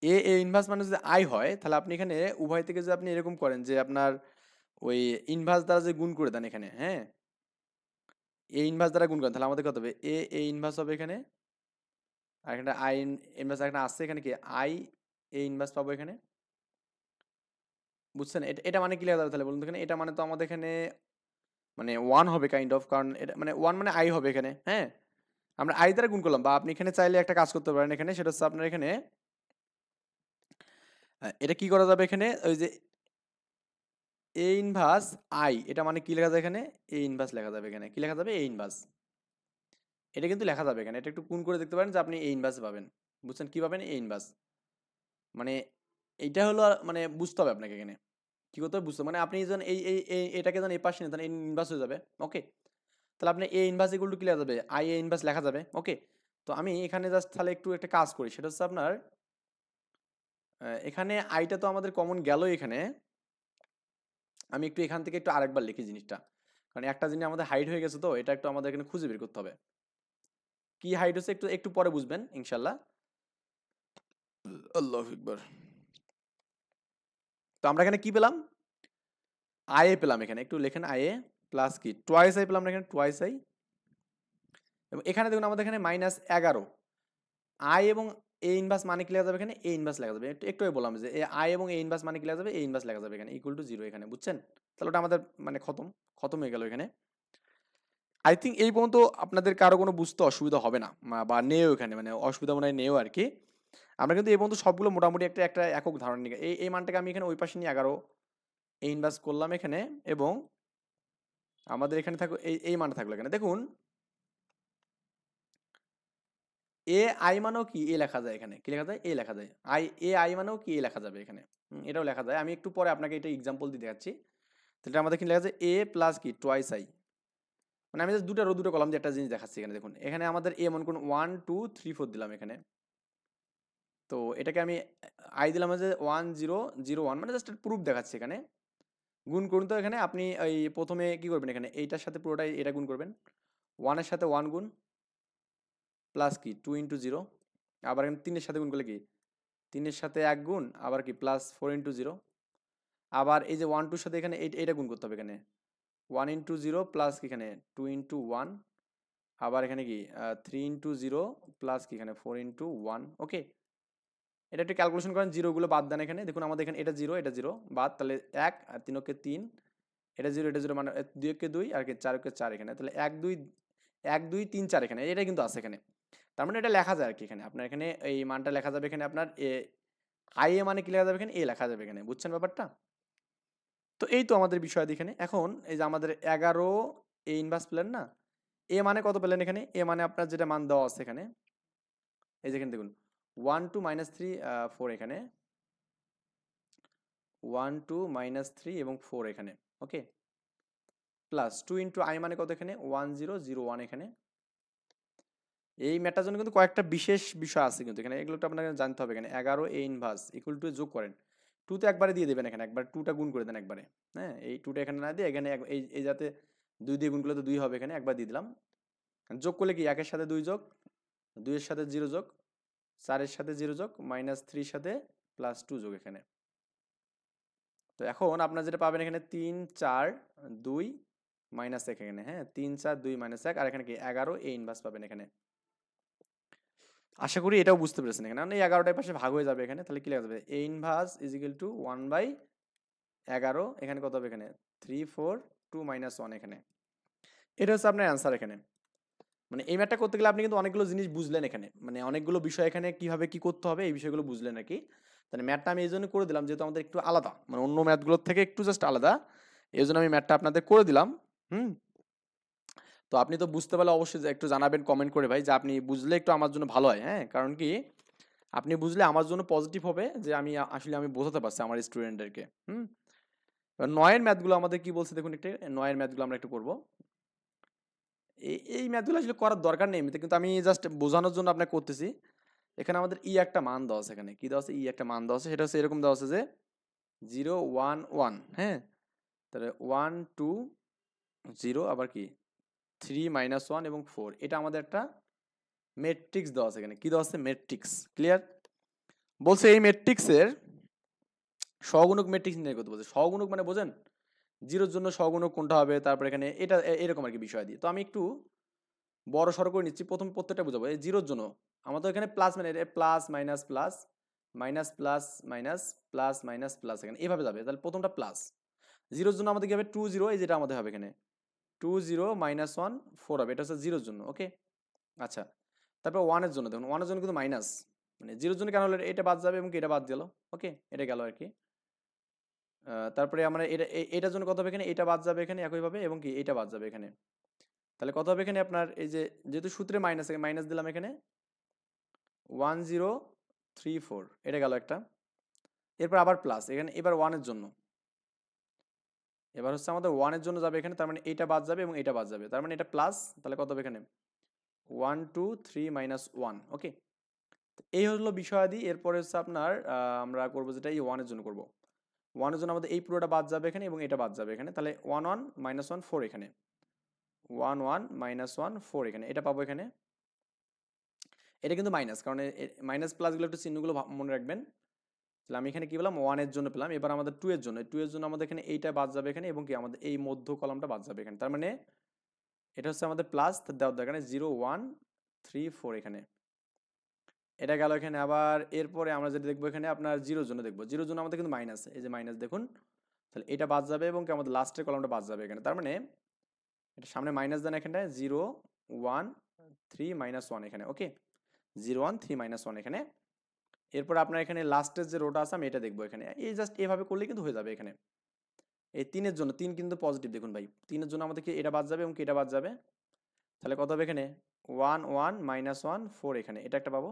এ ইনভার্স মানে যদি আই হয় তাহলে আপনি এখানে উভয় থেকে যদি আপনি এরকম করেন যে আপনার ওই ইনভার্স দ্বারা যে গুণ করে দেন এখানে, হ্যাঁ, এ ইনভার্স দ্বারা গুণ করেন তাহলে আমাদের কত হবে এ ইনভার্স হবে এখানে, আর এখানে আই ইনভার্স এখানে আসছে এখানে কি আই এ ইনভার্স পাবো এখানে, বুঝছেন? এটা এটা মানে কি লেখা যাবে তাহলে বলুন তো এখানে? এটা মানে তো আমাদের এখানে মানে 1 হবে কাইন্ড অফ, কারণ এটা মানে 1 মানে আই হবে এখানে, হ্যাঁ? আমরা আই দ্বারা গুণ করলাম, বা আপনি এখানে চাইলে একটা কাজ করতে পারেন এখানে, সেটা হচ্ছে আপনার এখানে এটা কি করা যাবে এখানে ওই যে এ ইনভার্স আই, এটা মানে কি লেখা যায় এখানে এ ইনভার্স লেখা যাবে এখানে, কি লেখা যাবে এ ইনভার্স, এটা কিন্তু লেখা যাবে এখানে। এটা একটু গুণ করে দেখতে পারেন যে আপনি এ ইনভার্স পাবেন, বুঝছেন কি পাবেন এ ইনভার্স, মানে এইটা হলো মানে বুঝতে হবে আপনাকে এখানে কি করতে হবে বুঝতে হবে। মানে আপনি যখন এটাকে যখন এই পাশে নেন তখন ইনভার্স হয়ে যাবে, ওকে? তাহলে আপনি এ ইনভার্স ইকুয়াল টু কি লেখা যাবে আই এ ইনভার্স লেখা যাবে, ওকে? তো আমি এখানে জাস্ট তাহলে একটু একটা কাজ করি, সেটা হচ্ছে আপনার এখানে আইটা তো আমাদের কমন গেল এখানে, আমি একটু এখান থেকে একটু আরেকবার লিখি জিনিসটা, কারণ একটা জিনিস আমাদের হাইড হয়ে গেছে, তো এটা একটু আমাদের এখানে খুঁজে বের করতে হবে কি হাইড হচ্ছে, একটু একটু পরে বুঝবেন ইনশাল্লাহ। আল্লাহু আকবার। তো আমরা এখানে কি পেলাম, আই এ পেলাম এখানে, একটু লেখেন আই এ প্লাস কি টোয়াইস আই পেলাম না এখানে টোয়াইস আই, এবং এখানে দেখুন আমাদের এখানে -11 আই এবং এ ইনভার্স মানে কি লেখা যাবে এখানে এ ইনভার্স লেখা যাবে, একটু একটু বললাম যে আই এবং এ ইনভার্স মানে কি লেখা যাবে এ ইনভার্স লেখা যাবে এখানে ইকুয়াল টু 0 এখানে, বুঝছেন? তাহলে ওটা আমাদের মানে খতম খতম হয়ে গেল এখানে। আই থিঙ্ক এই পর্যন্ত আপনাদের কারো কোনো বুঝতে অসুবিধা হবে না, বা নেও এখানে, মানে অসুবিধা মনে হয় নেও আর কি। আমরা কিন্তু এই পর্যন্ত সবগুলো মোটামুটি একটা একটা একক ধারণা নিয়ে এই মানটাকে আমি এখানে ওই পাশে নিয়ে 11 এ ইনভার্স করলাম এখানে, এবং আমাদের এখানে থাকলো এই মানটা থাকলো এখানে। দেখুন এ আই মানেও কি এ লেখা যায় এখানে, কি লেখা যায় এ লেখা যায়, আই মানেও কি এ লেখা যাবে এখানে, এটাও লেখা যায়। আমি একটু পরে আপনাকে এটা এক্সাম্পল দিয়ে দেখাচ্ছি। তাহলে আমাদের কি লেখা যায় এ প্লাস কি টোয়াইস আই, মানে আমি জাস্ট দুটো কলাম দিয়ে একটা জিনিস দেখাচ্ছি এখানে। দেখুন এখানে আমাদের এ মনে করুন 1 2 3 4 দিলাম এখানে, তো এটাকে আমি আই দিলাম যে 1 0 0 1, মানে জাস্ট প্রুফ দেখাচ্ছি এখানে। গুণ করুন তো এখানে আপনি এই প্রথমে কি করবেন এখানে এইটার সাথে পুরোটাই এটা গুণ করবেন, 1 এর সাথে 1 গুণ প্লাস কি 2 ইন্টু 0, আবার এখানে 3 এর সাথে গুণ করলে কি 3 এর সাথে 1 গুণ, আবার কি প্লাস 4 ইন্টু 0, আবার এই যে 1 2 এর সাথে এখানে এইটা গুণ করতে হবে এখানে 1 ইন্টু 0 প্লাস কি এখানে 2 ইন্টু 1, আবার এখানে কি 3 ইন্টু 0 প্লাস কি এখানে 4 ইন্টু 1, ওকে? এটা একটু ক্যালকুলেশন করেন, জিরোগুলো বাদ দেন এখানে। দেখুন আমাদের এখানে এটা 0 এটা 0 বাদ, তাহলে 1 আর 3 কে 3, এটা 0 এটা 0, মানে 2 কে 2 আর কি 4 কে 4 এখানে, তাহলে 1 2 1 2 3 4 এখানে, এটা কিন্তু আছে এখানে। তার মানে এটা লেখা যায় আর কি এখানে, আপনার এখানে এই মানটা লেখা যাবে এখানে আপনার আই এ মানে কি লেখা যাবে এখানে এ লেখা যাবে এখানে, বুঝছেন ব্যাপারটা? তো এই তো আমাদের বিষয় এখানে। এখন এই যে আমাদের 11 এ ইনভার্স পেলেন না, এ মানে কত পেলেন এখানে, এ মানে আপনার যেটা মান দেওয়া আছে এখানে, এই যে এখানে দেখুন 1 2 -3 4 এখানে, 1 2 -3 এবং 4 এখানে, ওকে? প্লাস 2 ইন্টু আই মানে কত এখানে 1 0 0 1 এখানে। এই ম্যাথটার জন্য কিন্তু কয়েকটা বিশেষ বিষয় আছে কিন্তু এখানে, এগুলো তো আপনাকে জানতে হবে এখানে। 11 এ ইনভার্স ইকুয়াল টু যোগ করেন, 2 তে একবারে দিয়ে দেবেন এখানে, একবার 2 টা গুণ করে দেন একবারে, হ্যাঁ? এই 2 টা এখানে না দিয়ে এখানে এই যাতে 2 দিয়ে গুণ করলে তো 2 হবে এখানে, একবার দিয়ে দিলাম। যোগ করলে কি 1 এর সাথে 2 যোগ, 2 এর সাথে 0 যোগ, 4 এর সাথে 0 যোগ, -3 এর সাথে +2 যোগ এখানে। তো এখন আপনার যেটা পাবেন এখানে 3 4 2 -1 এখানে, হ্যাঁ? 3 4 2 -1, আর এখানে কি 11 এ ইনভার্স পাবেন এখানে। আশা করি এটাও বুঝতে পেরেছেন এখানে, মানে এই 11টার পাশে ভাগ হয়ে যাবে এখানে, তাহলে কি লেখা যাবে A inverse is equal two 1/11, এখানে কত হবে এখানে 3 4 2 -1 এখানে। এটা হচ্ছে আপনার অ্যান্সার এখানে। মানে এই ম্যাথটা করতে গেলে আপনি কিন্তু অনেকগুলো জিনিস বুঝলেন এখানে, মানে অনেকগুলো বিষয় এখানে কিভাবে কি করতে হবে এই বিষয়গুলো বুঝলেন আর কি। তাহলে ম্যাথটা আমি এই জন্য করে দিলাম যেহেতু আমাদের একটু আলাদা, মানে অন্য ম্যাথগুলোর থেকে একটু জাস্ট আলাদা, এই জন্য আমি ম্যাথটা আপনাদের করে দিলাম। হুম। তো আপনি তো বুঝতে পারলে অবশ্যই একটু জানাবেন কমেন্ট করে ভাই, যে আপনি বুঝলে একটু আমার জন্য ভালো হয়, হ্যাঁ? কারণ কি আপনি বুঝলে আমার জন্য পজিটিভ হবে যে আমি আসলে আমি বোঝাতে পারছি আমার স্টুডেন্টদেরকে। হুম। এবার 9 এর ম্যাথগুলো আমাদের কি বলছে দেখুন, একটু 9 এর ম্যাথগুলো আমরা একটু করব। এই ম্যাথগুলো আসলে করার দরকার নেই এমনিতে, কিন্তু আমি জাস্ট বোঝানোর জন্য আপনাকে করতেছি। এখানে আমাদের ই একটা মান দেওয়া আছে, এখানে কি দেওয়া আছে, ই একটা মান দেওয়া আছে, সেটা হচ্ছে এরকম দেওয়া আছে যে 0 1 1, হ্যাঁ, তাহলে 1 2 0, আবার কি 3 -1 এবং 4, এটা আমাদের একটা ম্যাট্রিক্স দেওয়া আছে এখানে, কি দেওয়া আছে, ম্যাট্রিক্স। ক্লিয়ার? বলছে এই ম্যাট্রিক্সের সহগুণক ম্যাট্রিক্স নির্ণয় করতে বলছে। সহগুণক মানে বোঝেন, জিরোর জন্য সহগুণক কোনটা হবে, তারপর এখানে এটা এরকম আর কি বিষয় দিয়ে। তো আমি একটু বড় সড়ো করে নিচ্ছি, প্রথম প্রত্যেকটা বোঝাবো। এই জিরোর জন্য আমাদের এখানে প্লাস মানে plus minus plus minus plus minus plus minus plus, এখানে এভাবে যাবে। তাহলে প্রথমটা প্লাস। জিরোর জন্য আমাদের কি হবে, 2 0, এই যেটা আমাদের হবে এখানে 2 0 -1 4 হবে, এটা হচ্ছে জিরোর জন্য। ওকে, আচ্ছা। তারপর ওয়ানের জন্য দেখুন, ওয়ানের জন্য কিন্তু মাইনাস, মানে জিরোর জন্য কেন হলো, এটা বাদ যাবে এবং এটা বাদ গেল। ওকে, এটা গেল আর কি। তারপরে আমরা এটার জন্য কত হবে এখানে, এটা বাদ যাবে এখানে একইভাবে, এবং কি এটা বাদ যাবে এখানে। তাহলে কত হবে এখানে আপনার, এই যে যেহেতু সূত্রে মাইনাস, মাইনাস দিলাম এখানে 1 0 3 4, এটা গেল একটা। এরপর আবার প্লাস এখানে, এবার ওয়ানের জন্য, এবার হচ্ছে আমাদের ওয়ানের জন্য যাবে এখানে, তার মানে এটা বাদ যাবে এবং এটা বাদ যাবে, তার মানে এটা প্লাস। তাহলে কত হবে এখানে 1 2 3 -1। ওকে, এই হলো বিষয়াদি। এরপরে হচ্ছে আপনার আমরা করবো যেটা এই ওয়ানের জন্য করব। ওয়ানের জন্য আমাদের এই পুরোটা বাদ যাবে এখানে এবং এটা বাদ যাবে এখানে, তাহলে 1 1 -1 4 এখানে, 1 1 -1 4 এখানে, এটা পাবো এখানে। এটা কিন্তু মাইনাস, কারণ মাইনাস প্লাসগুলো একটু চিহ্নগুলো মনে রাখবেন। তাহলে আমি এখানে কি পেলাম, 1 এর জন্য পেলাম। এবার আমাদের 2 এর জন্য, 2 এর জন্য আমাদের এখানে এইটা বাদ যাবে এখানে, এবং কি আমাদের এই মধ্য কলামটা বাদ যাবে এখানে, তার মানে এটা হচ্ছে আমাদের প্লাস দেওয়ার দরকার 0 1 3 4 এখানে, এটা গেল এখানে। আবার এরপরে আমরা যেটা দেখবো এখানে আপনার জিরোর জন্য দেখবো, জিরোর জন্য আমাদের কিন্তু মাইনাস, এই যে মাইনাস দেখুন, তাহলে এটা বাদ যাবে এবং কি আমাদের লাস্টের কলামটা বাদ যাবে এখানে, তার মানে এটা সামনে মাইনাস দেন এখানটায় 0 1 3 -1 এখানে। ওকে, 0 1 3 -1 এখানে। এরপর আপনার এখানে লাস্টের যে রোটা আছে আমি এটা দেখবো এখানে, এই জাস্ট এভাবে করলে কিন্তু হয়ে যাবে এখানে। এই 3 এর জন্য, 3 কিন্তু পজিটিভ দেখুন ভাই, 3 এর জন্য আমাদের কি এটা বাদ যাবে এবং কি এটা বাদ যাবে, তাহলে কত হবে এখানে 1 1 -1 4 এখানে, এটা একটা পাবো।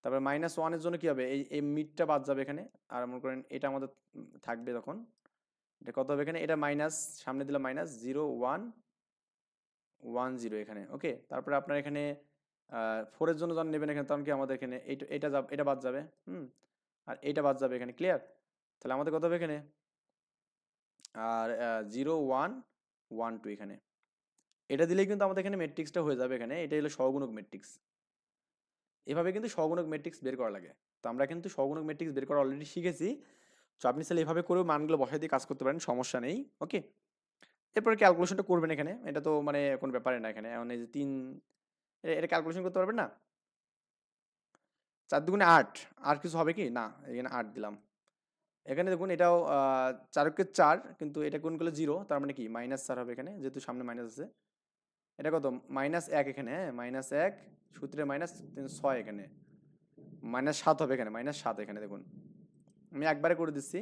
তারপরে -1 এর জন্য কি হবে, এই মিডটা বাদ যাবে এখানে, আর মনে করেন এটা আমাদের থাকবে তখন, এটা কত হবে এখানে, এটা মাইনাস, সামনে দিলাম মাইনাস 0 1 1 0 এখানে। ওকে, তারপরে আপনার এখানে 4 এর জন্য যখন নেবেন এখানে, তখন কি আমাদের এখানে এটা বাদ যাবে, আর এটা বাদ যাবে এখানে। ক্লিয়ার? তাহলে আমাদের কত হবে এখানে, আর 0 1 1 2 এখানে, এটা দিলেই কিন্তু আমাদের এখানে ম্যাট্রিক্সটা হয়ে যাবে এখানে। এটা হলো সহগুণক ম্যাট্রিক্স। এভাবে কিন্তু সহগুণক ম্যাট্রিক্স বের করা লাগে। তো আমরা কিন্তু সহগুণক ম্যাট্রিক্স বের করা অলরেডি শিখেছি। তো আপনি চাইলে এভাবে করেও মানগুলো বসাই দিয়ে কাজ করতে পারেন, সমস্যা নেই। ওকে, এরপরে ক্যালকুলেশনটা করবেন এখানে, এটা তো মানে কোনো ব্যাপারে না এখানে। এখন এই যে 3, এটা ক্যালকুলেশন করতে পারবেন না, 4 দুগুণে 8, আর কিছু হবে কি না, এখানে 8 দিলাম। এখানে দেখুন এটাও 4 × 4, কিন্তু এটা গুণ করলে 0, তার মানে কি -4 হবে এখানে, যেহেতু সামনে মাইনাস আছে। এটা কত -1 এখানে, হ্যাঁ -1 সূত্রে -6 এখানে, -7 হবে এখানে, -7 এখানে দেখুন, আমি একবারে করে দিচ্ছি।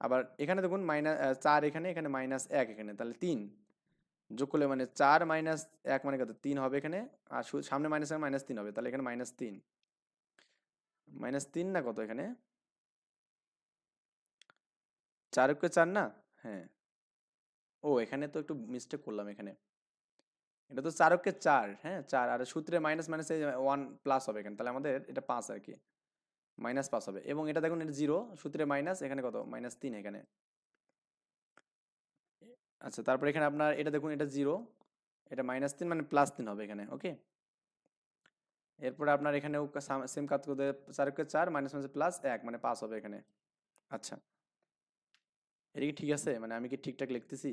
আবার এখানে দেখুন 4 এখানে, এখানে -1 এখানে, তাহলে 3 যোগ করলে মানে 4 -1 মানে কত 3 হবে এখানে, আর সামনে -3 হবে, তাহলে এখানে -3 -3 না কত এখানে, 4 × 4 না, হ্যাঁ, ও এখানে তো একটু মিস্টেক করলাম এখানে, এটা তো 4 × 4, হ্যাঁ 4, আর সূত্রে মাইনাস মাইনাস 1 প্লাস হবে এখানে, তাহলে আমাদের এটা 5 আর কি, -5 হবে। এবং এটা দেখুন এটা 0, সূত্রে মাইনাস, এখানে কত -3 এখানে। আচ্ছা, তারপর এখানে আপনার এটা দেখুন এটা 0, এটা -3 মানে +3 হবে এখানে। ওকে, এরপরে আপনার এখানেও সেম কাজ করতে, 4 × 4 -1 মানে 5 হবে এখানে। আচ্ছা, এটা কি ঠিক আছে, মানে আমি কি ঠিকঠাক লিখতেছি?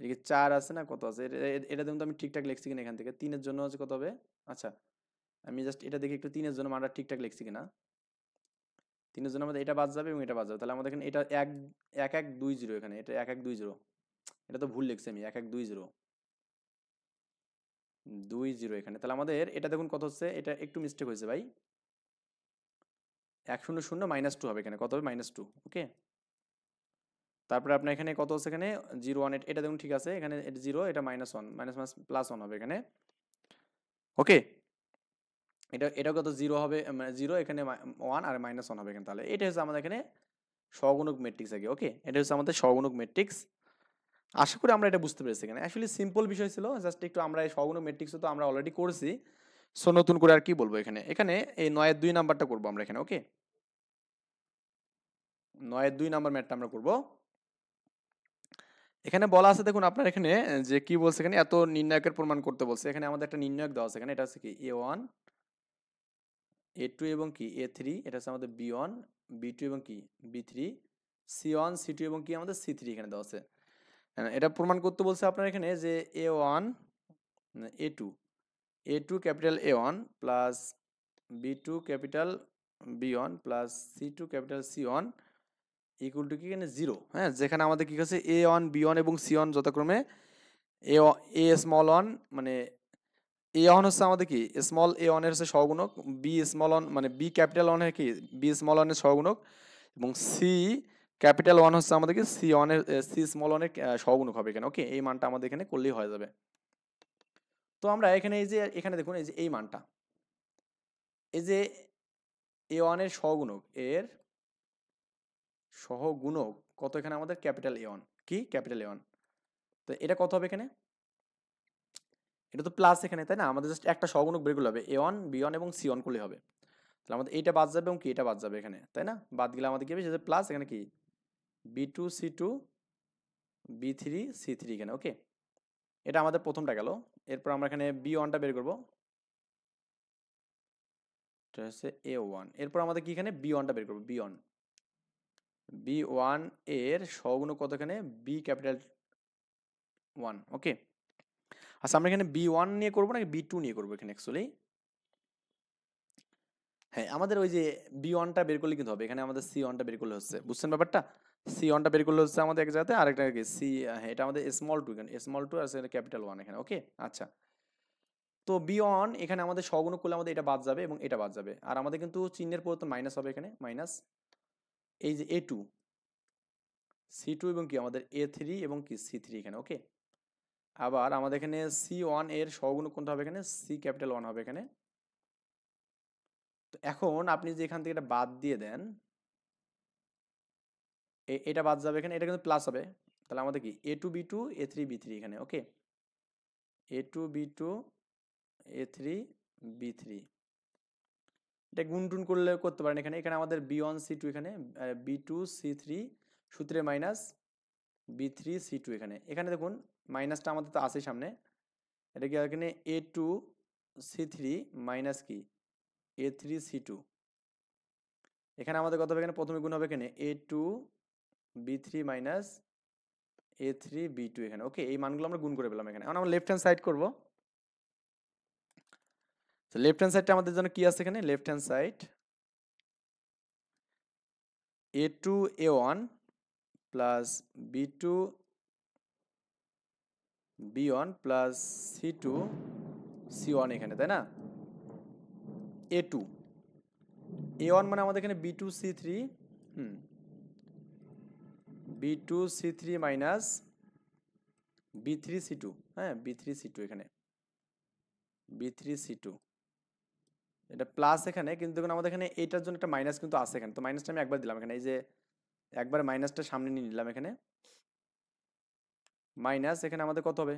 এদিকে 4 আছে না কত আছে, এটা দেখুন তো আমি ঠিকঠাক লিখছি কিনা এখান থেকে। 3 এর জন্য হচ্ছে কত হবে, আচ্ছা আমি জাস্ট এটা দেখি একটু, 3 এর জন্য মানটা ঠিকঠাক লিখছি কিনা। 3 এর জন্য আমাদের এটা বাদ যাবে এবং এটা বাদ যাবে, তাহলে আমাদের এখানে এটা 1 1 1 2 0 এখানে, এটা 1 1 2 0, এটা তো ভুল লিখছি আমি, 1 1 2 0 2 0 এখানে। তাহলে আমাদের এটা দেখুন কত হচ্ছে, এটা একটু মিস্টেক হয়েছে ভাই, 1 0 0 -2 হবে এখানে, কত হবে -2। ওকে, তারপরে আপনার এখানে কত হচ্ছে এখানে 0 1, এটা দেখুন ঠিক আছে, এখানে এটা 0, এটা -1 +1 হবে এখানে। ওকে, এটা কত 0 হবে, 0 এখানে 1 আর -1 হবে এখানে, তাহলে এটা হচ্ছে আমাদের এখানে সহগুণক ম্যাট্রিক্স আগে। ওকে, এটা হচ্ছে আমাদের সহগুণক ম্যাট্রিক্স। আশা করি আমরা এটা বুঝতে পেরেছি এখানে। অ্যাকচুয়ালি সিম্পল বিষয় ছিল, জাস্ট একটু আমরা এই সহগুণক ম্যাট্রিক্স তো আমরা অলরেডি করছি, সো নতুন করে আর কি বলবো এখানে। এখানে এই 9 এর 2 নাম্বারটা করবো আমরা এখানে। ওকে, 9 এর 2 নাম্বার ম্যাথটা আমরা করব। এখানে বলা আছে দেখুন আপনার এখানে যে কি বলছে, এখানে এত নির্ণায়কের প্রমাণ করতে বলছে। এখানে আমাদের একটা নির্ণায়ক দেওয়া আছে এখানে, এটা হচ্ছে কি a1 a2 এবং কি a3, এটা হচ্ছে আমাদের b1 b2 এবং কি b3, c1 c2 এবং কি আমাদের c3 এখানে দেওয়া আছে। এটা প্রমাণ করতে বলছে আপনার এখানে যে a1 a2 a2 capital a1 plus b2 capital b1 plus c2 capital c1 equal to কি এখানে 0। হ্যাঁ, যেখানে আমাদের কি আছে a1 b1 এবং c1 যথাক্রমে a স্মল 1 মানে a1 হচ্ছে আমাদের কি স্মল a1 এর হচ্ছে সহগুণক, b স্মল 1 মানে b ক্যাপিটাল 1 এর কি b স্মল 1 এর সহগুণক, এবং c ক্যাপিটাল 1 হচ্ছে আমাদের কি c1 এর c স্মল 1 এর সহগুণক হবে এখানে। ওকে, এই মানটা আমাদের এখানে করলেই হয়ে যাবে। তো আমরা এখানে এই যে এখানে দেখুন এই যে এই মানটা, এই যে a1 এর সহগুণক, এর সহগুণক কত এখানে আমাদের ক্যাপিটাল a1, কি ক্যাপিটাল a1, তো এটা কত হবে এখানে, এটা তো প্লাস এখানে, তাই না? আমাদের জাস্ট একটা সহগুণক বের করলে হবে, a1 b1 এবং c1 করলে হবে। তাহলে আমাদের এইটা বাদ যাবে এবং কি এটা বাদ যাবে এখানে, তাই না? বাদ গেলে আমাদের কি হবে, যে প্লাস এখানে কি b2 c2 b3 c3 এখানে। ওকে, এটা আমাদের প্রথমটা গেল। এরপর আমরা এখানে b1টা বের করব, এটা হচ্ছে a1। এরপর আমাদের কি এখানে b1টা বের করব, b1 b1 এর সহগুণক কত এখানে b ক্যাপিটাল 1। ওকে, আচ্ছা আমরা এখানে b1 নিয়ে করব নাকি b2 নিয়ে করব এখানে অ্যাকচুয়ালি? হ্যাঁ, আমাদের ওই যে b1টা বের করলে কিন্তু হবে, এখানে আমাদের c1টা বের করলে হচ্ছে, বুঝছেন ব্যাপারটা? c1টা বের করলে হচ্ছে আমাদের এক জায়গাতে, আরেকটা কি c, হ্যাঁ এটা আমাদের স্মল 2 এখানে, স্মল 2 আর ক্যাপিটাল 1 এখানে। ওকে, আচ্ছা, তো b1 এখানে আমাদের সহগুণক করলে আমাদের এটা বাদ যাবে এবং এটা বাদ যাবে, আর আমাদের কিন্তু চিহ্নের পরিবর্তন মাইনাস হবে এখানে, মাইনাস এই যে a2 c2 এবং কি আমাদের a3 এবং কি c3 এখানে। ওকে, আবার আমাদের এখানে c1 এর সহগুণক কোনটা হবে এখানে, c ক্যাপিটাল 1 হবে এখানে। তো এখন আপনি যে এখান থেকে এটা বাদ দিয়ে দেন, এটা বাদ যাবে এখানে, এটা কিন্তু প্লাস হবে। তাহলে আমাদের কি a2 b2 a3 b3 এখানে। ওকে, a2 b2 a3 b3, এটা গুণ টুন করলে করতে পারেন এখানে। এখানে আমাদের b1 c2 এখানে, b2 c3 সূত্রে মাইনাস b3 c2 এখানে। এখানে দেখুন মাইনাসটা আমাদের তো আছে সামনে, এটা কি এখানে a2 c3 মাইনাস কি a3 c2, এখানে আমাদের কত হবে এখানে, প্রথমে গুণ হবে এখানে a2 b3 minus a3 b2 এখানে। ওকে, এই মানগুলো আমরা গুণ করে পেলাম এখানে। এখন আমরা লেফট হ্যান্ড সাইড করব। তো লেফট হ্যান্ড সাইডটা আমাদের জন্য কি আছে এখানে, left hand side a2 a1 plus b2 b1 plus c2 c1 এখানে, তাই না? a2 a1 মানে আমাদের এখানে b2 c3, হুম, b2 c3 minus b3 c2, হ্যাঁ b3 c2 এখানে, b3 c2, এটা প্লাস এখানে, কিন্তু দেখুন আমাদের এখানে এইটার জন্য একটা মাইনাস কিন্তু আছে এখানে, তো মাইনাসটা আমি একবার দিলাম এখানে, এই যে একবার মাইনাসটা সামনে নিয়ে নিলাম এখানে, মাইনাস এখানে আমাদের কত হবে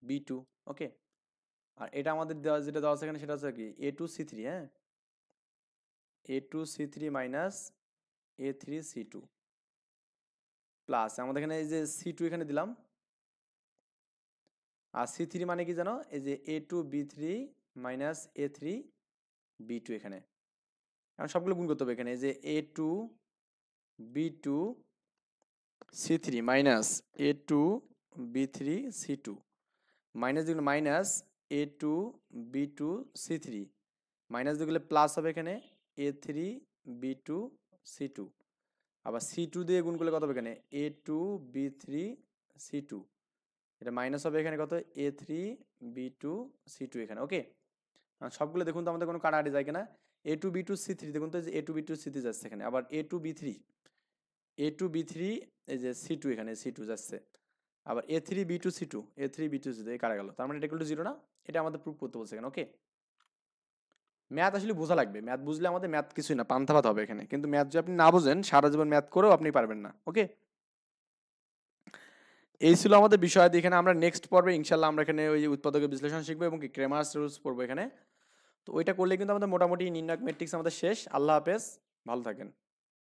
b2। ওকে, আর এটা আমাদের দেওয়া যেটা দেওয়া আছে এখানে সেটা হচ্ছে কি a2 c3, হ্যাঁ a2 c3 minus a3 c2 plus আমাদের এখানে এই যে c2 এখানে দিলাম, আর c3 মানে কি জানো, এই যে a2 b3 minus a3 b2 এখানে। এখন সবগুলো গুণ করতে হবে এখানে, এই যে a2 b2 c3 minus a2 b3 c2 minus দিগুলো minus a2 b2 c3 minus দিগুলো প্লাস হবে এখানে a3 b2 c2, আবার c2 দিয়ে গুণ করলে কত হবে এখানে a2 b3 c2, এটা মাইনাস হবে এখানে কত a3 b2 c2 এখানে। ওকে, সবগুলো দেখুন তো আমাদের কোনো কাটাকাটি যায় কিনা, a2 b2 c3 দেখুন তো, যে a2 b2 c3 যাচ্ছে এখানে, আবার a2 b3 এই যে c2 এখানে c2 যাচ্ছে, আবার a3 b2 c2 a3 b2 c2 এই কাটা গেল, তার মানে এটা ইকুয়াল টু 0 না? এটা আমাদের প্রুফ করতে বলছে এখানে। ওকে, ম্যাথ আসলে বোঝা লাগবে, ম্যাথ বুঝলে আমাদের ম্যাথ কিছুই না, পান্তা ভাত হবে এখানে, কিন্তু ম্যাথ যদি আপনি না বোঝেন সারা জীবন ম্যাথ করেও আপনি পারবেন না। ওকে, এই ছিল আমাদের বিষয়। এখানে আমরা নেক্সট পর্বে ইনশাল্লাহ আমরা এখানে ওই উৎপাদকের বিশ্লেষণ শিখবো এবং কি ক্রেমার্স রুলস পড়বো এখানে। তো ওইটা করলে কিন্তু আমাদের মোটামুটি নির্ণায়ক ম্যাট্রিক্স আমাদের শেষ। আল্লাহ হাফেজ, ভালো থাকেন।